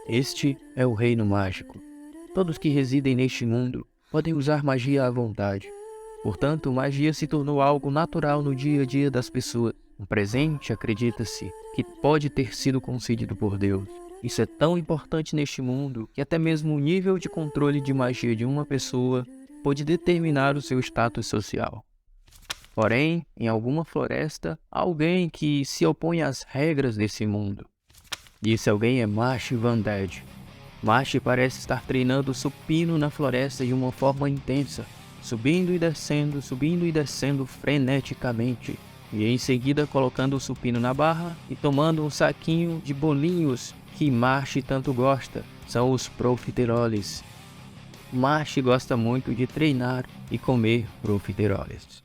Este é o reino mágico. Todos que residem neste mundo podem usar magia à vontade. Portanto, magia se tornou algo natural no dia a dia das pessoas. Um presente, acredita-se, que pode ter sido concedido por Deus. Isso é tão importante neste mundo que até mesmo o nível de controle de magia de uma pessoa pode determinar o seu status social. Porém, em alguma floresta, há alguém que se opõe às regras desse mundo. E esse alguém é Marsh Vanded. Marsh parece estar treinando supino na floresta de uma forma intensa, subindo e descendo freneticamente, e em seguida colocando o supino na barra e tomando um saquinho de bolinhos que Marsh tanto gosta, são os profiteroles. Marsh gosta muito de treinar e comer profiteroles.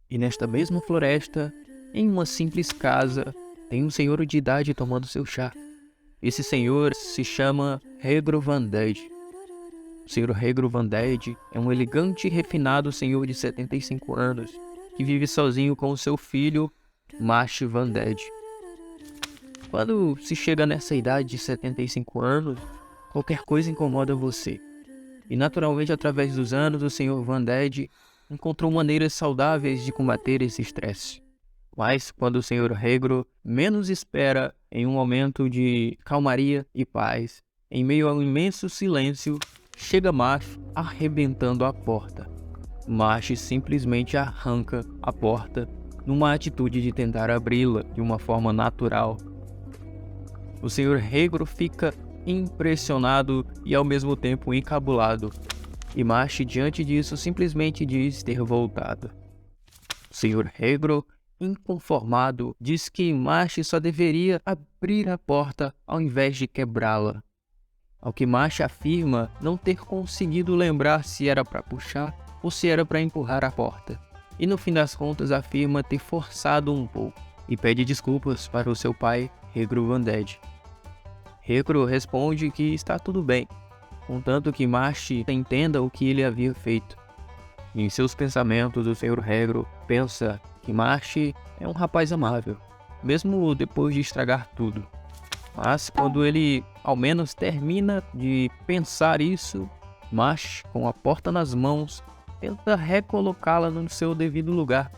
E nesta mesma floresta, em uma simples casa, tem um senhor de idade tomando seu chá. Esse senhor se chama Regro Vanded. O senhor Regro Vanded é um elegante e refinado senhor de 75 anos, que vive sozinho com o seu filho, Marsh Vanded. Quando se chega nessa idade de 75 anos, qualquer coisa incomoda você. E naturalmente, através dos anos, o senhor Vanded encontrou maneiras saudáveis de combater esse estresse. Mas quando o senhor Regro menos espera, em um momento de calmaria e paz, em meio ao imenso silêncio, chega Marsh arrebentando a porta. Marsh simplesmente arranca a porta numa atitude de tentar abri-la de uma forma natural. O senhor Regro fica impressionado e ao mesmo tempo encabulado. E Marsh, diante disso, simplesmente diz ter voltado. O senhor Regro, inconformado, diz que Marsh só deveria abrir a porta ao invés de quebrá-la. Ao que Marsh afirma não ter conseguido lembrar se era para puxar ou se era para empurrar a porta. E no fim das contas afirma ter forçado um pouco e pede desculpas para o seu pai, Regro Vanded. Regro responde que está tudo bem, contanto que Marsh entenda o que ele havia feito. E em seus pensamentos, o senhor Regro pensa que Marsh é um rapaz amável, mesmo depois de estragar tudo. Mas quando ele ao menos termina de pensar isso, Marsh, com a porta nas mãos, tenta recolocá-la no seu devido lugar,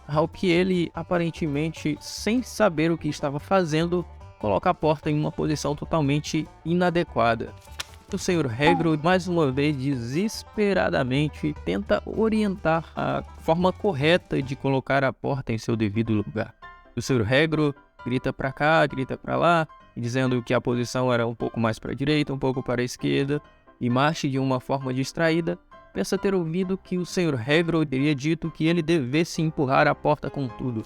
ao que ele, aparentemente, sem saber o que estava fazendo, coloca a porta em uma posição totalmente inadequada. O senhor Regro, mais uma vez, desesperadamente, tenta orientar a forma correta de colocar a porta em seu devido lugar. O senhor Regro grita para cá, grita para lá, dizendo que a posição era um pouco mais para a direita, um pouco para a esquerda, e Marsh, de uma forma distraída, pensa ter ouvido que o senhor Regro teria dito que ele devesse empurrar a porta com tudo.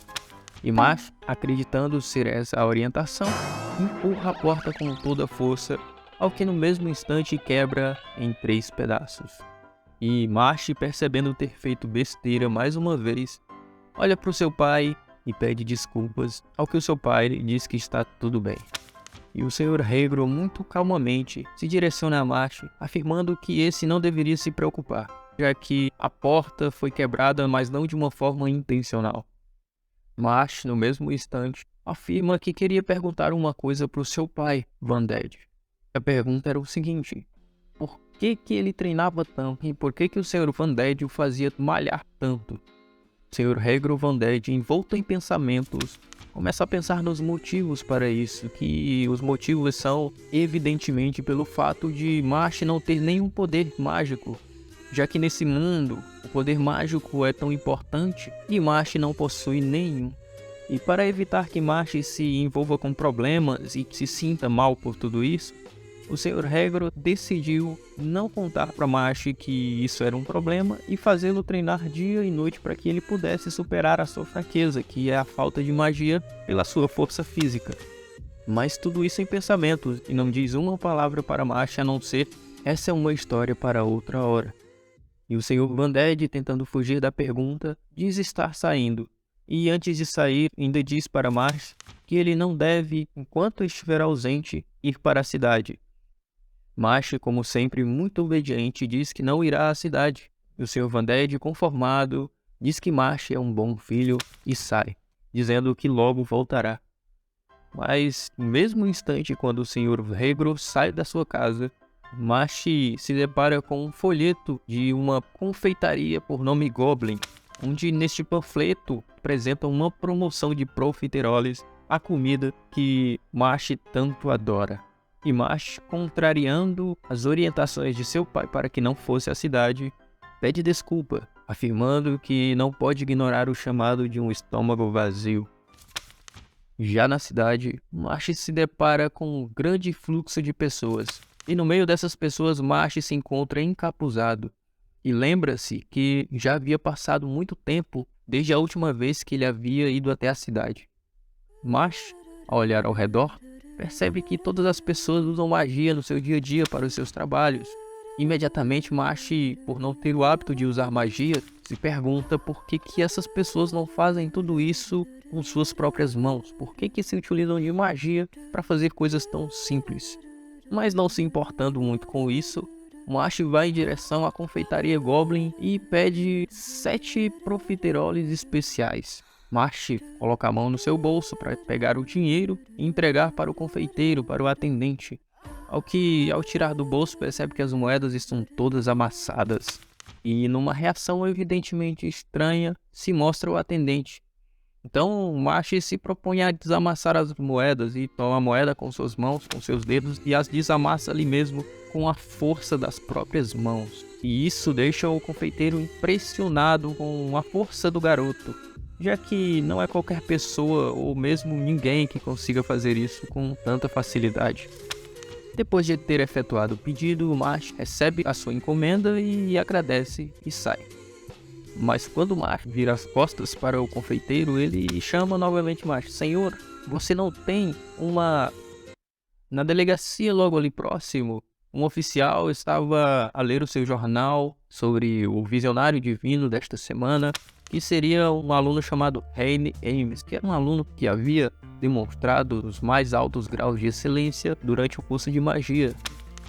E Marsh, acreditando ser essa a orientação, empurra a porta com toda a força, ao que no mesmo instante quebra em 3 pedaços. E Marsh, percebendo ter feito besteira mais uma vez, olha para o seu pai e pede desculpas, ao que o seu pai diz que está tudo bem. E o senhor Regro, muito calmamente, se direciona a Marsh, afirmando que esse não deveria se preocupar, já que a porta foi quebrada, mas não de uma forma intencional. Marsh, no mesmo instante, afirma que queria perguntar uma coisa para o seu pai, Vanded. A pergunta era o seguinte: por que ele treinava tanto e por que o senhor Vanded o fazia malhar tanto? O senhor Regro Vanded, envolto em pensamentos, começa a pensar nos motivos para isso, que os motivos são, evidentemente, pelo fato de Marsh não ter nenhum poder mágico, já que nesse mundo o poder mágico é tão importante e Marsh não possui nenhum. E para evitar que Marsh se envolva com problemas e se sinta mal por tudo isso, o senhor Regro decidiu não contar para Marsh que isso era um problema e fazê-lo treinar dia e noite para que ele pudesse superar a sua fraqueza, que é a falta de magia, pela sua força física. Mas tudo isso em pensamentos, e não diz uma palavra para Marsh a não ser: essa é uma história para outra hora. E o senhor Vanded, tentando fugir da pergunta, diz estar saindo. E antes de sair, ainda diz para Marsh que ele não deve, enquanto estiver ausente, ir para a cidade. Marsh, como sempre, muito obediente, diz que não irá à cidade. E o senhor Vanded, conformado, diz que Marsh é um bom filho e sai, dizendo que logo voltará. Mas no mesmo instante, quando o Sr. Regro sai da sua casa, Mashi se depara com um folheto de uma confeitaria por nome Goblin, onde neste panfleto apresenta uma promoção de profiteroles, a comida que Mashi tanto adora. E Mashi, contrariando as orientações de seu pai para que não fosse à cidade, pede desculpa, afirmando que não pode ignorar o chamado de um estômago vazio. Já na cidade, Mashi se depara com um grande fluxo de pessoas, e no meio dessas pessoas Mashi se encontra encapuzado, e lembra-se que já havia passado muito tempo desde a última vez que ele havia ido até a cidade. Mashi, ao olhar ao redor, percebe que todas as pessoas usam magia no seu dia a dia para os seus trabalhos. Imediatamente Mashi, por não ter o hábito de usar magia, se pergunta por que essas pessoas não fazem tudo isso com suas próprias mãos. Por que se utilizam de magia para fazer coisas tão simples? Mas não se importando muito com isso, Mashi vai em direção à confeitaria Goblin e pede 7 profiteroles especiais. Mashi coloca a mão no seu bolso para pegar o dinheiro e entregar para o confeiteiro, para o atendente. Ao tirar do bolso, percebe que as moedas estão todas amassadas. E numa reação evidentemente estranha, se mostra o atendente. Então, Mashi se propõe a desamassar as moedas e toma a moeda com suas mãos, com seus dedos, e as desamassa ali mesmo com a força das próprias mãos. E isso deixa o confeiteiro impressionado com a força do garoto, já que não é qualquer pessoa ou mesmo ninguém que consiga fazer isso com tanta facilidade. Depois de ter efetuado o pedido, Mashi recebe a sua encomenda e agradece e sai. Mas quando Mashi vira as costas para o confeiteiro, ele chama novamente Mashi. Senhor, você não tem uma... Na delegacia logo ali próximo, um oficial estava a ler o seu jornal sobre o visionário divino desta semana, que seria um aluno chamado Heine Ames, que era um aluno que havia demonstrado os mais altos graus de excelência durante o curso de magia.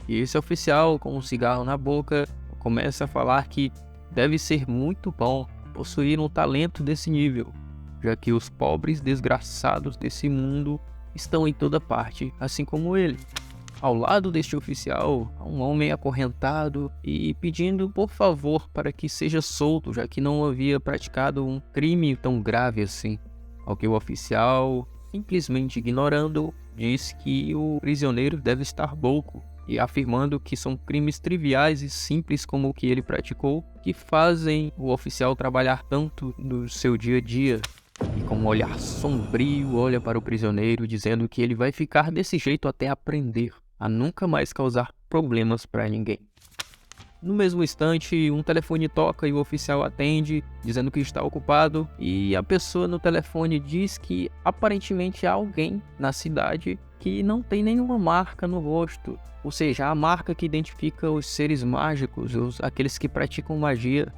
E esse oficial, com um cigarro na boca, começa a falar que deve ser muito bom possuir um talento desse nível, já que os pobres desgraçados desse mundo estão em toda parte, assim como ele. Ao lado deste oficial, há um homem acorrentado e pedindo por favor para que seja solto, já que não havia praticado um crime tão grave assim. Ao que o oficial, simplesmente ignorando, diz que o prisioneiro deve estar louco, e afirmando que são crimes triviais e simples como o que ele praticou, que fazem o oficial trabalhar tanto no seu dia a dia. E com um olhar sombrio olha para o prisioneiro, dizendo que ele vai ficar desse jeito até aprender a nunca mais causar problemas para ninguém. No mesmo instante, um telefone toca e o oficial atende, dizendo que está ocupado, e a pessoa no telefone diz que aparentemente há alguém na cidade que não tem nenhuma marca no rosto, ou seja, a marca que identifica os seres mágicos, aqueles que praticam magia.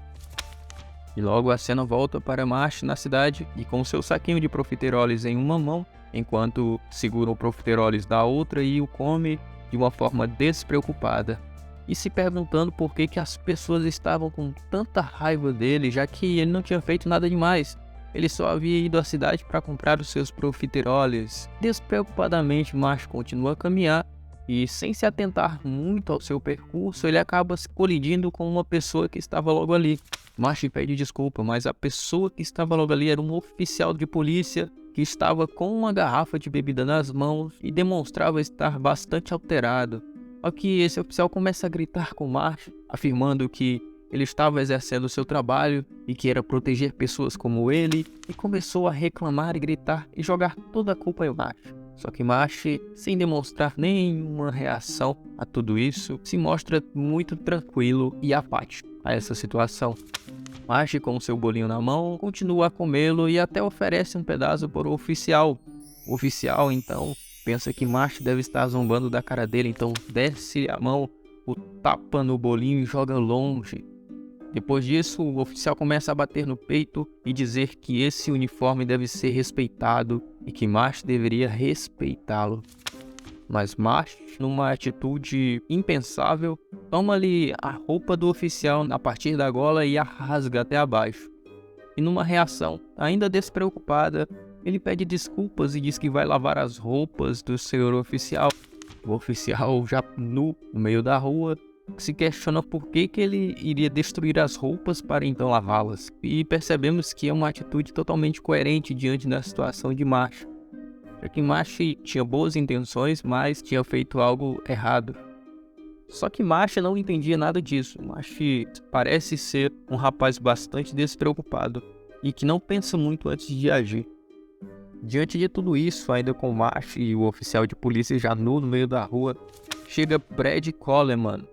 E logo a cena volta para Mashi na cidade e com seu saquinho de profiteroles em uma mão, enquanto segura o profiteroles da outra e o come de uma forma despreocupada. E se perguntando por que as pessoas estavam com tanta raiva dele, já que ele não tinha feito nada demais. Ele só havia ido à cidade para comprar os seus profiteroles. Despreocupadamente, Mashi continua a caminhar e, sem se atentar muito ao seu percurso, ele acaba se colidindo com uma pessoa que estava logo ali. Mashi pede desculpa, mas a pessoa que estava logo ali era um oficial de polícia que estava com uma garrafa de bebida nas mãos e demonstrava estar bastante alterado. Ao que esse oficial começa a gritar com Mashi, afirmando que ele estava exercendo o seu trabalho e que era proteger pessoas como ele, e começou a reclamar e gritar e jogar toda a culpa em Mashi. Só que Mashi, sem demonstrar nenhuma reação a tudo isso, se mostra muito tranquilo e apático a essa situação. Mashi, com seu bolinho na mão, continua a comê-lo e até oferece um pedaço para o oficial. O oficial, então, pensa que Mashi deve estar zombando da cara dele, então desce a mão, o tapa no bolinho e joga longe. Depois disso, o oficial começa a bater no peito e dizer que esse uniforme deve ser respeitado e que Mashi deveria respeitá-lo. Mas Mashi, numa atitude impensável, toma-lhe a roupa do oficial a partir da gola e a rasga até abaixo. E numa reação ainda despreocupada, Ele pede desculpas e diz que vai lavar as roupas do senhor oficial. O oficial, já nu no meio da rua, se questiona por que ele iria destruir as roupas para então lavá-las. E percebemos que é uma atitude totalmente coerente diante da situação de Marsh. Já que Marsh tinha boas intenções, mas tinha feito algo errado. Só que Marsh não entendia nada disso. Marsh parece ser um rapaz bastante despreocupado e que não pensa muito antes de agir. Diante de tudo isso, ainda com Marsh e o oficial de polícia já nu no meio da rua, chega Brad Coleman.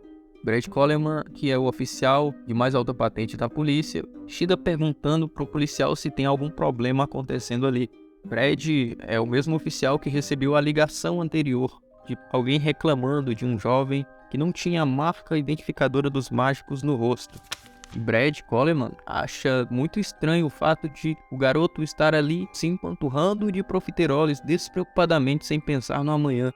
Brad Coleman, que é o oficial de mais alta patente da polícia, chega perguntando para o policial se tem algum problema acontecendo ali. Brad é o mesmo oficial que recebeu a ligação anterior de alguém reclamando de um jovem que não tinha a marca identificadora dos mágicos no rosto. Brad Coleman acha muito estranho o fato de o garoto estar ali se empanturrando de profiteroles despreocupadamente sem pensar no amanhã.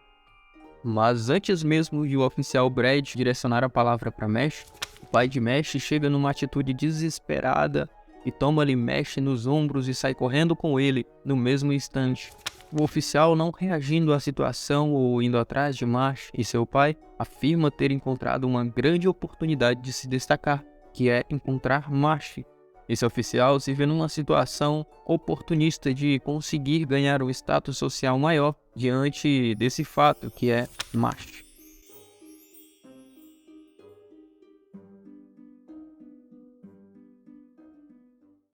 Mas antes mesmo de o oficial Brad direcionar a palavra para Mesh, o pai de Mesh chega numa atitude desesperada e toma-lhe Mesh nos ombros e sai correndo com ele no mesmo instante. O oficial, não reagindo à situação ou indo atrás de Marsh e seu pai, afirma ter encontrado uma grande oportunidade de se destacar, que é encontrar Marsh. Esse oficial se vê numa situação oportunista de conseguir ganhar um status social maior diante desse fato, que é Marsh.